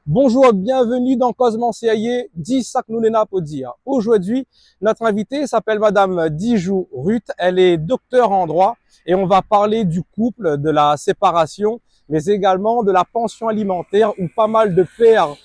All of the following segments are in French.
Bonjour, bienvenue dans Cosmo CAIE, dit Saknounena Podia. Aujourd'hui, notre invitée s'appelle Madame Dijou Ruth. Elle est docteure en droit et on va parler du couple, de la séparation, mais également de la pension alimentaire où pas mal de pères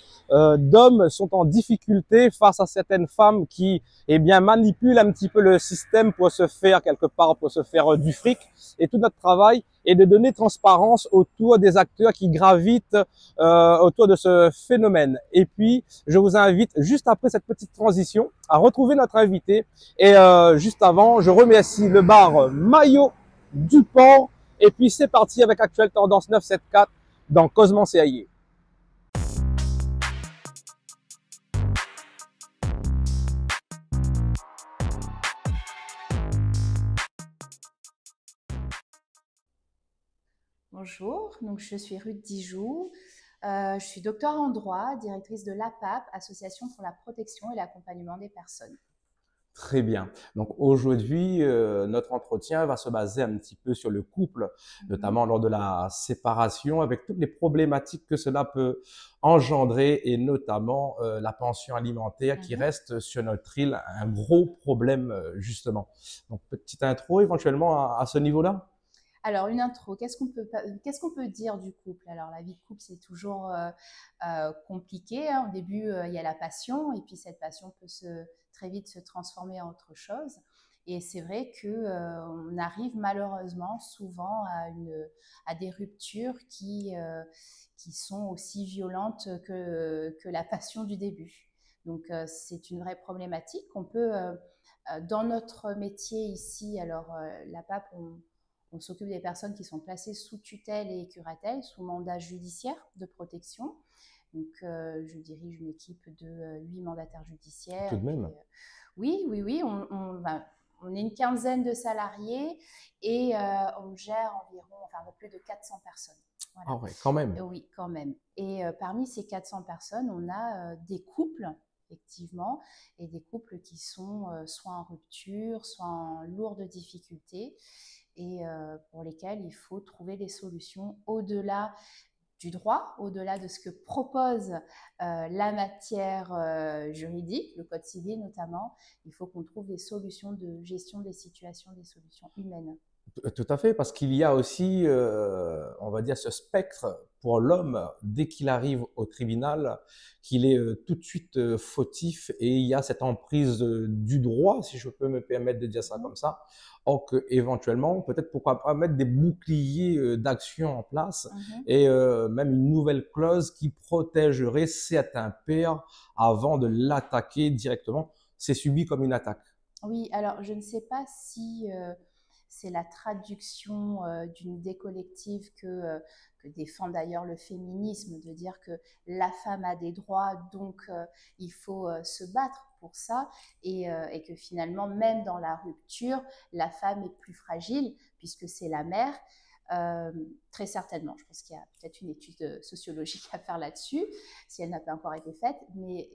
d'hommes sont en difficulté face à certaines femmes qui, manipulent un petit peu le système pour se faire quelque part, pour se faire du fric. Et tout notre travail est de donner transparence autour des acteurs qui gravitent autour de ce phénomène. Et puis, je vous invite juste après cette petite transition à retrouver notre invité. Et juste avant, je remercie le bar Maillot du Port. Et puis, c'est parti avec Actuelle Tendance 974 dans Cosmo CAIE. Bonjour, donc je suis Ruth Dijou, je suis docteur en droit, directrice de l'APAP, Association pour la protection et l'accompagnement des personnes. Très bien. Donc aujourd'hui, notre entretien va se baser un petit peu sur le couple, notamment lors de la séparation, avec toutes les problématiques que cela peut engendrer et notamment la pension alimentaire qui reste sur notre île un gros problème justement. Donc petite intro éventuellement à ce niveau-là. Alors, une intro, qu'est-ce qu'on peut dire du couple? Alors, la vie de couple, c'est toujours compliqué, hein. Au début, il y a la passion, et puis cette passion peut très vite se transformer en autre chose. Et c'est vrai qu'on arrive malheureusement souvent à des ruptures qui sont aussi violentes que la passion du début. Donc, c'est une vraie problématique. On peut, dans notre métier ici, alors la PAP, on s'occupe des personnes qui sont placées sous tutelle et curatelle, sous mandat judiciaire de protection. Donc, je dirige une équipe de 8 mandataires judiciaires. Tout de même. Oui, on est une quinzaine de salariés et on gère un peu plus de 400 personnes. Voilà. Ah ouais, quand même. Oui, quand même. Et parmi ces 400 personnes, on a des couples, effectivement, et des couples qui sont soit en rupture, soit en lourde difficulté, et pour lesquels il faut trouver des solutions au-delà du droit, au-delà de ce que propose la matière juridique, le code civil notamment. Il faut qu'on trouve des solutions de gestion des situations, des solutions humaines. Tout à fait, parce qu'il y a aussi, on va dire, ce spectre pour l'homme, dès qu'il arrive au tribunal, qu'il est tout de suite fautif et il y a cette emprise du droit, si je peux me permettre de dire ça comme ça. Or que, éventuellement, peut-être pourquoi pas mettre des boucliers d'action en place et même une nouvelle clause qui protégerait certains pairs avant de l'attaquer directement. C'est subi comme une attaque. Oui, alors je ne sais pas si c'est la traduction d'une idée collective que défend d'ailleurs le féminisme, de dire que la femme a des droits, donc il faut se battre pour ça, et que finalement, même dans la rupture, la femme est plus fragile, puisque c'est la mère. Très certainement, je pense qu'il y a peut-être une étude sociologique à faire là-dessus, si elle n'a pas encore été faite, mais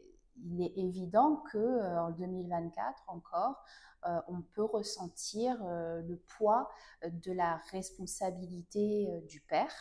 il est évident qu'en 2024 encore, on peut ressentir le poids de la responsabilité du père,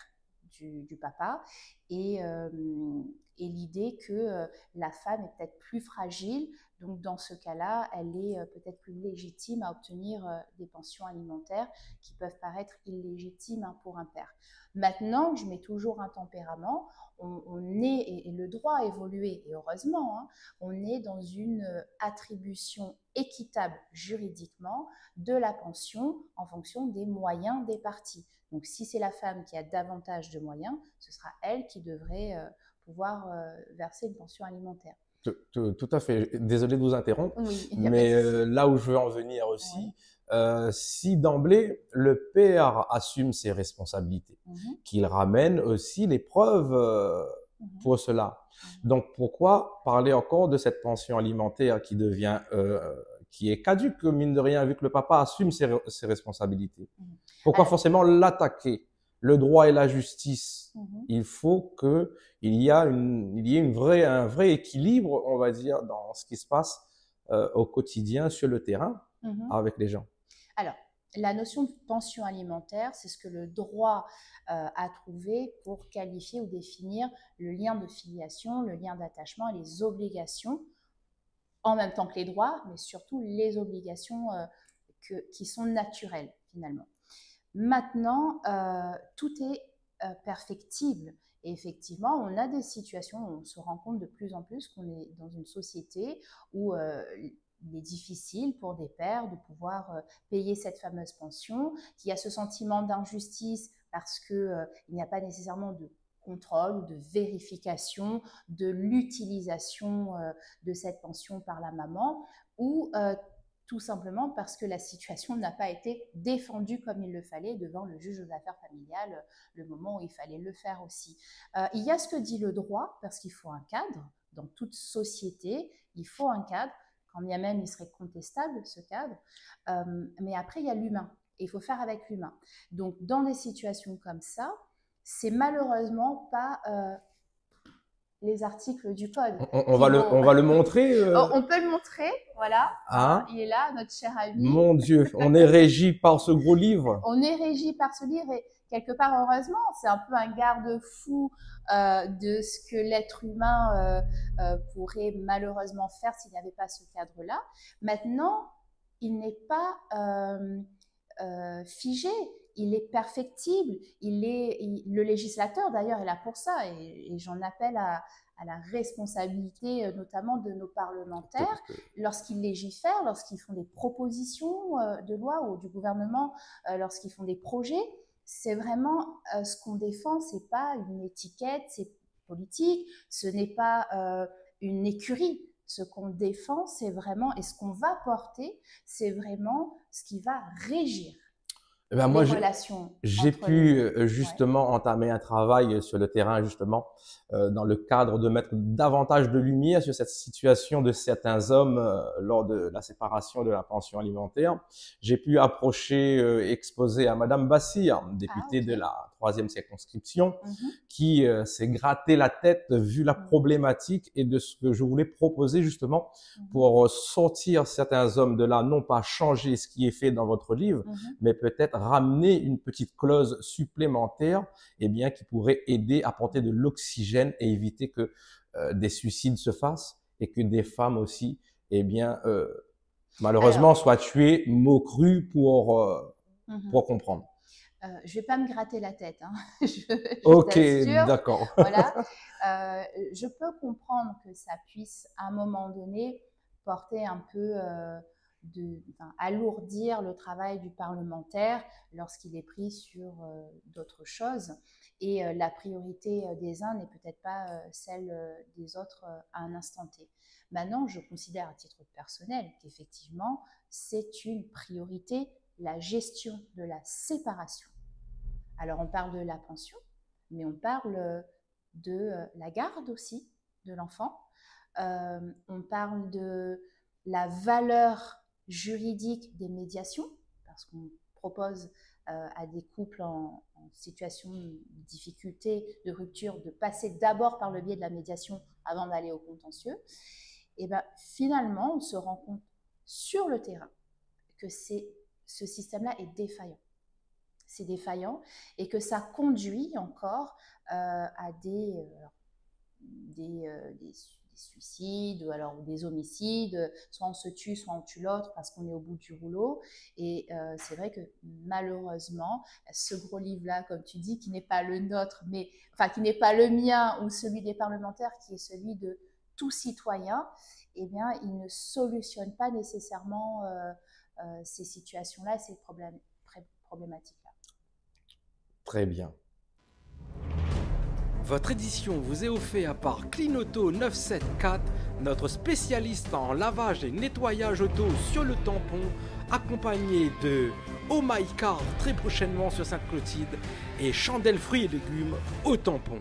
du papa, et, et l'idée que la femme est peut-être plus fragile. Donc dans ce cas-là, elle est peut-être plus légitime à obtenir des pensions alimentaires qui peuvent paraître illégitimes pour un père. Maintenant, je mets toujours un tempérament. On est, et le droit a évolué, et heureusement, hein, on est dans une attribution équitable juridiquement de la pension en fonction des moyens des parties. Donc si c'est la femme qui a davantage de moyens, ce sera elle qui devrait pouvoir verser une pension alimentaire. Tout à fait. Désolé de vous interrompre, Oui, il y a pas de mais souci. là où je veux en venir aussi, Oui. si d'emblée le père assume ses responsabilités, qu'il ramène aussi les preuves pour cela. Donc pourquoi parler encore de cette pension alimentaire qui devient, qui est caduque, mine de rien, vu que le papa assume ses responsabilités? Pourquoi forcément l'attaquer? Le droit et la justice, il faut que il y ait un vrai équilibre, on va dire, dans ce qui se passe au quotidien sur le terrain avec les gens. Alors, la notion de pension alimentaire, c'est ce que le droit a trouvé pour qualifier ou définir le lien de filiation, le lien d'attachement et les obligations, en même temps que les droits, mais surtout les obligations qui sont naturelles finalement. Maintenant, tout est perfectible. Et effectivement, on a des situations où on se rend compte de plus en plus qu'on est dans une société où il est difficile pour des pères de pouvoir payer cette fameuse pension, qu'il y a ce sentiment d'injustice parce qu'il n'y a pas nécessairement de contrôle ou de vérification de l'utilisation de cette pension par la maman, ou tout simplement parce que la situation n'a pas été défendue comme il le fallait devant le juge aux affaires familiales le moment où il fallait le faire aussi. Il y a ce que dit le droit, parce qu'il faut un cadre. Dans toute société, il faut un cadre, quand bien même il serait contestable ce cadre. Mais après, il y a l'humain. Et il faut faire avec l'humain. Donc, dans des situations comme ça, c'est malheureusement pas les articles du code. On va le montrer. On peut le montrer, voilà. Ah. Il est là, notre cher ami. Mon Dieu, on est régi par ce gros livre. On est régi par ce livre et quelque part, heureusement, c'est un peu un garde-fou de ce que l'être humain pourrait malheureusement faire s'il n'y avait pas ce cadre-là. Maintenant, il n'est pas figé. Il est perfectible, le législateur d'ailleurs est là pour ça et j'en appelle à la responsabilité notamment de nos parlementaires lorsqu'ils légifèrent, lorsqu'ils font des propositions de loi ou du gouvernement, lorsqu'ils font des projets. C'est vraiment ce qu'on défend, c'est pas une étiquette, c'est politique, ce n'est pas une écurie. Ce qu'on défend, c'est vraiment, et ce qu'on va porter, c'est vraiment ce qui va régir. Eh ben moi, j'ai pu justement entamer un travail sur le terrain, justement, dans le cadre de mettre davantage de lumière sur cette situation de certains hommes lors de la séparation de la pension alimentaire. J'ai pu approcher, exposer à Madame Bassir, députée de la 3e circonscription, qui s'est gratté la tête vu la problématique et de ce que je voulais proposer justement pour sortir certains hommes de là, non pas changer ce qui est fait dans votre livre, mais peut-être ramener une petite clause supplémentaire, eh bien, qui pourrait aider à apporter de l'oxygène et éviter que des suicides se fassent et que des femmes aussi, eh bien, malheureusement, soient tuées, mots crus pour comprendre. Je vais pas me gratter la tête, hein. Ok, d'accord. Voilà. Je peux comprendre que ça puisse, à un moment donné, porter un peu alourdir le travail du parlementaire lorsqu'il est pris sur d'autres choses. Et la priorité des uns n'est peut-être pas celle des autres à un instant T. Maintenant, je considère à titre personnel qu'effectivement, c'est une priorité, la gestion de la séparation. Alors, on parle de la pension, mais on parle de la garde aussi de l'enfant. On parle de la valeur juridique des médiations, parce qu'on propose à des couples en situation de difficulté, de rupture, de passer d'abord par le biais de la médiation avant d'aller au contentieux. Et bien, finalement, on se rend compte sur le terrain que ce système-là est défaillant. C'est défaillant et que ça conduit encore à des suicides ou des homicides, soit on se tue, soit on tue l'autre parce qu'on est au bout du rouleau. Et c'est vrai que malheureusement, ce gros livre-là, comme tu dis, qui n'est pas le nôtre, qui n'est pas le mien ou celui des parlementaires, qui est celui de tout citoyen, eh bien, il ne solutionne pas nécessairement ces situations-là, ces problématiques-là. Très bien. Votre édition vous est offerte par Cleanauto 974, notre spécialiste en lavage et nettoyage auto sur le tampon, accompagné de Oh My Car très prochainement sur Sainte-Clotilde et Chandelle fruits et légumes au tampon.